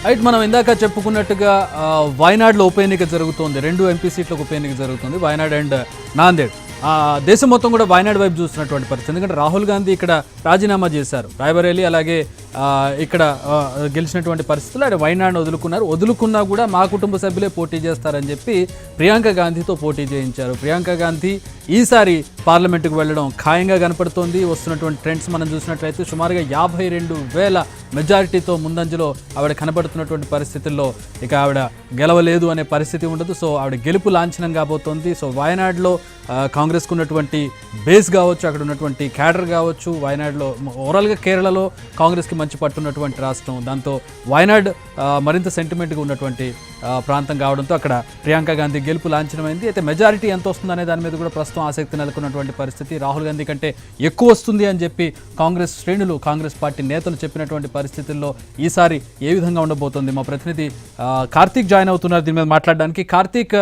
Right, మనం ఇందాక చెప్పుకున్నట్టుగా వయనాడులో ఉప ఎన్నిక జరుగుతోంది. 2 ఎంపీ సీట్లకు ఉప ఎన్నిక జరుగుతుంది, వయనాడ్ అండ్ నాందేడ్. దేశం మొత్తం కూడా వయనాడ్ వైపు చూస్తున్నటువంటి పరిస్థితి. ఎందుకంటే రాహుల్ గాంధీ ఇక్కడ రాజీనామా చేశారు, రాయ్బరేలీ అలాగే ఇక్కడ గెలిచినటువంటి పరిస్థితులు ఆయన వయనాడ్ను వదులుకున్నా కూడా మా కుటుంబ సభ్యులే పోటీ చేస్తారని చెప్పి ప్రియాంక గాంధీతో పోటీ చేయించారు. ప్రియాంక గాంధీ ఈసారి పార్లమెంటుకు వెళ్ళడం ఖాయంగా కనపడుతోంది. వస్తున్నటువంటి ట్రెండ్స్ మనం చూసినట్లయితే సుమారుగా 52,000 మెజారిటీతో ముందంజలో ఆవిడ కనబడుతున్నటువంటి పరిస్థితుల్లో ఇక ఆవిడ గెలవలేదు అనే పరిస్థితి ఉండదు. సో ఆవిడ గెలుపు లాంఛనం కాబోతోంది. సో వయనాడ్లో కాంగ్రెస్కు ఉన్నటువంటి బేస్ కావచ్చు, అక్కడ ఉన్నటువంటి క్యాడర్ కావచ్చు, వయనాడ్లో ఓవరాల్గా కేరళలో కాంగ్రెస్కి మంచి పట్టున్నటువంటి రాష్ట్రం, దాంతో వయనాడ్ మరింత సెంటిమెంట్గా ఉన్నటువంటి ప్రాంతం కావడంతో అక్కడ ప్రియాంక గాంధీ గెలుపు లాంఛనమైంది. అయితే మెజారిటీ ఎంత వస్తుందనే దాని మీద కూడా ప్రస్తుతం ఆసక్తి నెలకొన్నటువంటి పరిస్థితి. రాహుల్ గాంధీ కంటే ఎక్కువ వస్తుంది అని చెప్పి కాంగ్రెస్ శ్రేణులు, కాంగ్రెస్ పార్టీ నేతలు చెప్పినటువంటి పరిస్థితుల్లో ఈసారి ఏ విధంగా ఉండబోతోంది? మా ప్రతినిధి కార్తీక్ జాయిన్ అవుతున్నారు దీని మీద మాట్లాడడానికి. కార్తీక్,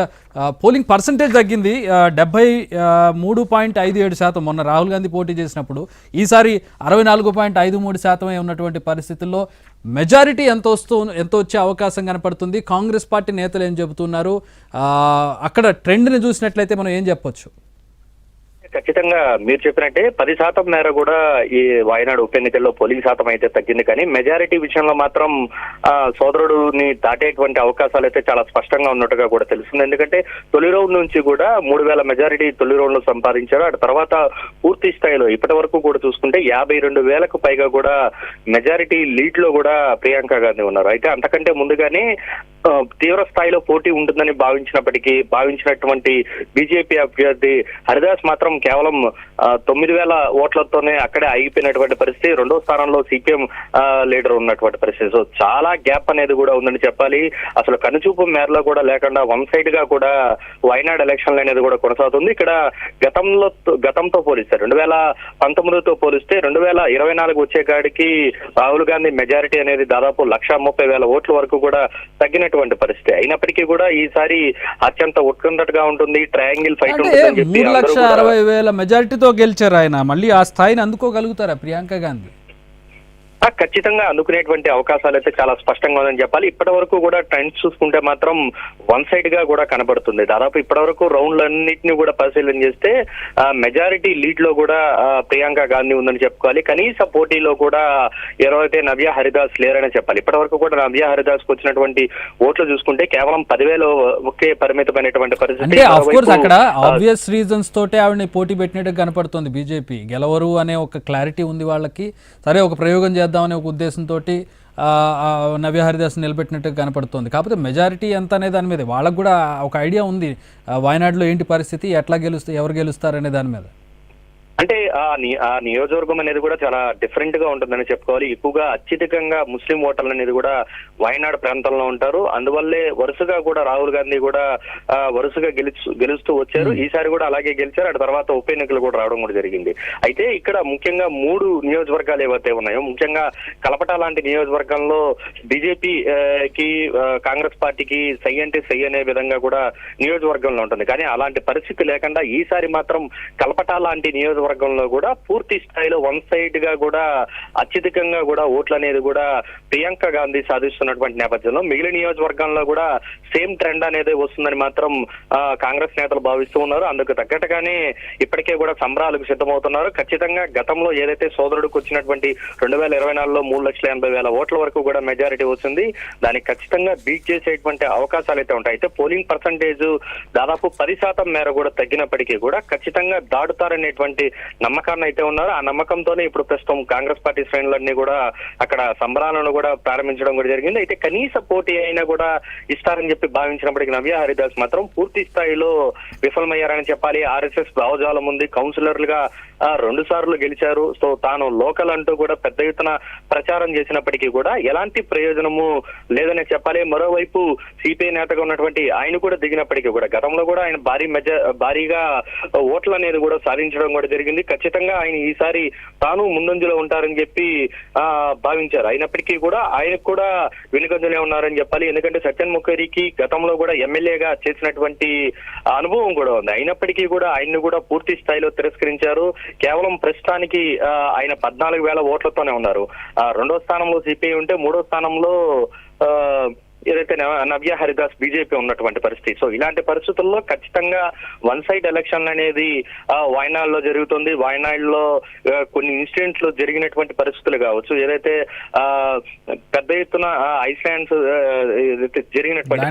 పోలింగ్ పర్సంటేజ్ తగ్గింది 73.57%. మొన్న రాహుల్ గాంధీ పోటీ చేసినప్పుడు ఈసారి 64.53% ఉన్నటువంటి పరిస్థితుల్లో మెజారిటీ ఎంత వచ్చే అవకాశం కనపడుతుంది? కాంగ్రెస్ పార్టీ నేతలు ఏం చెబుతున్నారు? అక్కడ ట్రెండ్ని చూసినట్లయితే మనం ఏం చెప్పొచ్చు? ఖచ్చితంగా మీరు చెప్పినట్టే 10% మేర కూడా ఈ వయనాడు ఉప ఎన్నికల్లో పోలింగ్ శాతం అయితే తగ్గింది. కానీ మెజారిటీ విషయంలో మాత్రం సోదరుడిని దాటేటువంటి అవకాశాలు అయితే చాలా స్పష్టంగా ఉన్నట్టుగా కూడా తెలుస్తుంది. ఎందుకంటే తొలి రౌండ్ నుంచి కూడా 3,000 మెజారిటీ తొలి రౌండ్ లో సంపాదించారు. ఆ తర్వాత పూర్తి స్థాయిలో ఇప్పటి వరకు కూడా చూసుకుంటే 52,000కు పైగా కూడా మెజారిటీ లీడ్ లో కూడా ప్రియాంక గాంధీ ఉన్నారు. అయితే అంతకంటే ముందుగానే తీవ్ర స్థాయిలో పోటీ ఉంటుందని భావించినటువంటి బీజేపీ అభ్యర్థి హరిదాస్ మాత్రం కేవలం 9,000 ఓట్లతోనే అక్కడే ఆగిపోయినటువంటి పరిస్థితి. రెండో స్థానంలో సిపిఎం లీడర్ ఉన్నటువంటి పరిస్థితి. సో చాలా గ్యాప్ అనేది కూడా ఉందని చెప్పాలి. అసలు కనుచూపు మేరలో కూడా లేకుండా వన్ సైడ్ గా కూడా వయనాడ్ ఎలక్షన్లు అనేది కూడా కొనసాగుతుంది. ఇక్కడ గతంతో పోలిస్తే 2019తో పోలిస్తే 2024 వచ్చే కాడికి రాహుల్ గాంధీ మెజారిటీ అనేది దాదాపు 130,000 ఓట్ల వరకు కూడా తగ్గినటువంటి పరిస్థితి. అయినప్పటికీ కూడా ఈసారి అత్యంత ఉత్కంఠగా ఉంటుంది, ట్రయాంగిల్ ఫైట్ ఉంటుంది. 3,60,000 మెజారిటీతో గెలిచారు ఆయన. మళ్ళీ ఆ స్థాయిని అందుకోగలుగుతారా ప్రియాంక గాంధీ? ఖచ్చితంగా అందుకునేటువంటి అవకాశాలు అయితే చాలా స్పష్టంగా ఉందని చెప్పాలి. ఇప్పటి వరకు కూడా ట్రెండ్స్ చూసుకుంటే మాత్రం వన్ సైడ్ గా కూడా కనబడుతుంది. దాదాపు ఇప్పటి వరకు రౌండ్లన్నింటినీ కూడా పరిశీలన చేస్తే మెజారిటీ లీడ్ లో కూడా ప్రియాంక గాంధీ ఉందని చెప్పుకోవాలి. కనీస పోటీలో కూడా ఎవరైతే నవ్య హరిదాస్ లేరని చెప్పాలి. ఇప్పటి వరకు కూడా నవ్య హరిదాస్ కు వచ్చినటువంటి ఓట్లు చూసుకుంటే కేవలం 10,000 ఒకే పరిమితమైనటువంటి పరిస్థితి. అక్కడ ఆబ్వియస్ రీజన్స్ తోటే ఆవిడని పోటీ పెట్టినట్టు కనపడుతుంది. బీజేపీ గెలవరు అనే ఒక క్లారిటీ ఉంది వాళ్ళకి. సరే, ఒక ప్రయోగం చేద్దామనే ఒక ఉద్దేశంతో నవ్య హరిదాస్ నిలబెట్టినట్టు కనపడుతుంది. కాకపోతే మెజారిటీ ఎంత అనే దాని మీద వాళ్ళకు కూడా ఒక ఐడియా ఉంది. వయనాడులో ఏంటి పరిస్థితి, ఎట్లా ఎవరు గెలుస్తారనే దాని మీద. అంటే ఆ నియోజకవర్గం అనేది కూడా చాలా డిఫరెంట్ గా ఉంటుందని చెప్పుకోవాలి. ఎక్కువగా అత్యధికంగా ముస్లిం ఓటర్లు అనేది కూడా వయనాడు ప్రాంతంలో ఉంటారు. అందువల్లే వరుసగా కూడా రాహుల్ గాంధీ కూడా వరుసగా గెలుస్తూ వచ్చారు. ఈసారి కూడా అలాగే గెలిచారు. ఆ తర్వాత ఉప ఎన్నికలు కూడా రావడం కూడా జరిగింది. అయితే ఇక్కడ ముఖ్యంగా 3 నియోజకవర్గాలు ఏవైతే ఉన్నాయో, ముఖ్యంగా కలపట లాంటి నియోజకవర్గంలో బీజేపీకి కాంగ్రెస్ పార్టీకి సై అంటే సై అనే విధంగా కూడా నియోజకవర్గంలో ఉంటుంది. కానీ అలాంటి పరిస్థితి లేకుండా ఈసారి మాత్రం కలపట లాంటి నియోజకవర్గంలో కూడా పూర్తి స్థాయిలో వన్ సైడ్ గా కూడా అత్యధికంగా కూడా ఓట్లు అనేది కూడా ప్రియాంక గాంధీ సాధిస్తున్నటువంటి నేపథ్యంలో మిగిలిన నియోజకవర్గంలో కూడా సేమ్ ట్రెండ్ అనేది వస్తుందని మాత్రం కాంగ్రెస్ నేతలు భావిస్తూ ఉన్నారు. అందుకు తగ్గట్టుగానే ఇప్పటికే కూడా సంబరాలకు సిద్ధమవుతున్నారు. ఖచ్చితంగా గతంలో ఏదైతే సోదరుడికి వచ్చినటువంటి 2024లో 3,80,000 ఓట్ల వరకు కూడా మెజారిటీ వచ్చింది. దానికి ఖచ్చితంగా బీట్ చేసేటువంటి అవకాశాలు అయితే ఉంటాయి. అయితే పోలింగ్ పర్సంటేజ్ దాదాపు 10% మేర కూడా తగ్గినప్పటికీ కూడా ఖచ్చితంగా దాటుతారనేటువంటి నమ్మకాన్ని అయితే ఉన్నారు. ఆ నమ్మకంతోనే ఇప్పుడు ప్రస్తుతం కాంగ్రెస్ పార్టీ శ్రేణులన్నీ కూడా అక్కడ సంబరాలను కూడా ప్రారంభించడం కూడా జరిగింది. అయితే కనీస పోటీ అయినా కూడా ఇస్తారని చెప్పి భావించినప్పటికీ నవ్య హరిదాస్ మాత్రం పూర్తి స్థాయిలో విఫలమయ్యారని చెప్పాలి. ఆర్ఎస్ఎస్ భావజాలం ఉంది, కౌన్సిలర్లుగా 2 సార్లు గెలిచారు. సో తాను లోకల్ అంటూ కూడా పెద్ద ఎత్తున ప్రచారం చేసినప్పటికీ కూడా ఎలాంటి ప్రయోజనము లేదనే చెప్పాలి. మరోవైపు సిపిఐ నేతగా ఉన్నటువంటి ఆయన కూడా దిగినప్పటికీ కూడా గతంలో కూడా ఆయన భారీగా ఓట్లు అనేది కూడా సాధించడం కూడా జరిగింది. ఖచ్చితంగా ఆయన ఈసారి తాను ముందంజలో ఉంటారని చెప్పి భావించారు. అయినప్పటికీ కూడా ఆయనకు కూడా వెనుకంజలే ఉన్నారని చెప్పాలి. ఎందుకంటే సత్యన్ ముఖర్జీకి గతంలో కూడా ఎమ్మెల్యేగా చేసినటువంటి అనుభవం కూడా ఉంది. అయినప్పటికీ కూడా ఆయన్ని కూడా పూర్తి స్థాయిలో తిరస్కరించారు. కేవలం ప్రస్తుతానికి ఆయన 14,000 ఓట్లతోనే ఉన్నారు. రెండో స్థానంలో సిపిఐ ఉంటే మూడో స్థానంలో ఆ, ఏదైతే నవ్య హరిదాస్ బీజేపీ ఉన్నటువంటి పరిస్థితి. సో ఇలాంటి పరిస్థితుల్లో ఖచ్చితంగా వన్ సైడ్ ఎలక్షన్ అనేది వాయనాడ్లో జరుగుతుంది. వాయనాడ్లో కొన్ని ఇన్సిడెంట్లు జరిగినటువంటి పరిస్థితులు కావచ్చు, ఏదైతే పెద్ద ఎత్తున ఐస్లాండ్స్ జరిగినటువంటి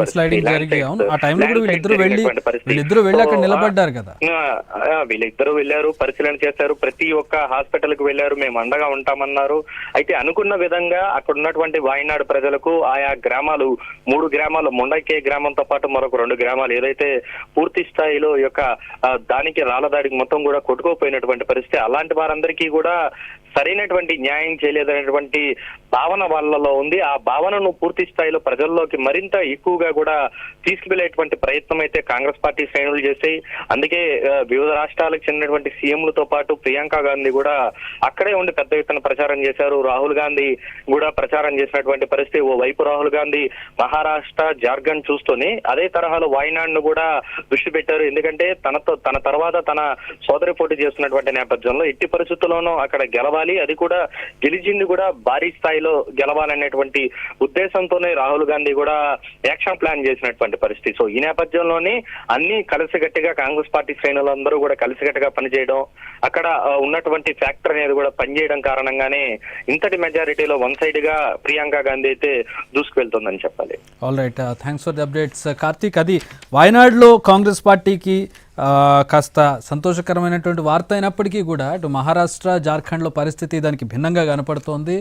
వీళ్ళిద్దరూ వెళ్ళారు, పరిశీలన చేశారు, ప్రతి ఒక్క హాస్పిటల్ కు వెళ్ళారు, మేము అండగా ఉంటామన్నారు. అయితే అనుకున్న విధంగా అక్కడ ఉన్నటువంటి వాయనాడు ప్రజలకు ఆయా గ్రామాలు 3 గ్రామాలు, మొండకే గ్రామంతో పాటు మరొక 2 గ్రామాలు ఏదైతే పూర్తి స్థాయిలో యొక్క దానికి రాళ్ళదాడికి మొత్తం కూడా కొట్టుకోపోయినటువంటి పరిస్థితి. అలాంటి వారందరికీ కూడా సరైనటువంటి న్యాయం చేయలేదనేటువంటి భావన వాళ్ళలో ఉంది. ఆ భావనను పూర్తి స్థాయిలో ప్రజల్లోకి మరింత ఎక్కువగా కూడా తీసుకువెళ్లేటువంటి ప్రయత్నం అయితే కాంగ్రెస్ పార్టీ శ్రేణులు చేశాయి. అందుకే వివిధ రాష్ట్రాలకు చెందినటువంటి సీఎంలతో పాటు ప్రియాంక గాంధీ కూడా అక్కడే ఉండి పెద్ద ఎత్తున ప్రచారం చేశారు. రాహుల్ గాంధీ కూడా ప్రచారం చేసినటువంటి పరిస్థితి. ఓ వైపు రాహుల్ గాంధీ మహారాష్ట్ర, జార్ఖండ్ చూస్తూనే అదే తరహాలో వాయనాడ్ ను కూడా దృష్టి పెట్టారు. ఎందుకంటే తన తర్వాత తన సోదరి పోటీ చేస్తున్నటువంటి నేపథ్యంలో ఎట్టి పరిస్థితుల్లోనూ అక్కడ గెలవాలి, అది కూడా గెలిచింది కూడా భారీ స్థాయిలో గెలవాలనేటువంటి ఉద్దేశంతోనే రాహుల్ గాంధీ కూడా యాక్షన్ ప్లాన్ చేసినటువంటి పరిస్థితి. సో ఈ నేపథ్యంలోనే అన్ని కలిసికట్టుగా కాంగ్రెస్ పార్టీ శ్రేణులందరూ కూడా కలిసికట్టుగా పనిచేయడం, అక్కడ ఉన్నటువంటి ఫ్యాక్టర్ అనేది కూడా పనిచేయడం కారణంగానే ఇంతటి మెజారిటీలో వన్ సైడ్ గా ప్రియాంక గాంధీ అయితే దూసుకువెళ్తుందని చెప్పాలి. All right, thanks for the updates Karthik. అది వాయనాడ్లో కాంగ్రెస్ పార్టీకి కాస్త సంతోషకరమైనటువంటి వార్త అయినప్పటికీ కూడా అటు మహారాష్ట్ర, జార్ఖండ్లో పరిస్థితి దానికి భిన్నంగా కనపడుతోంది.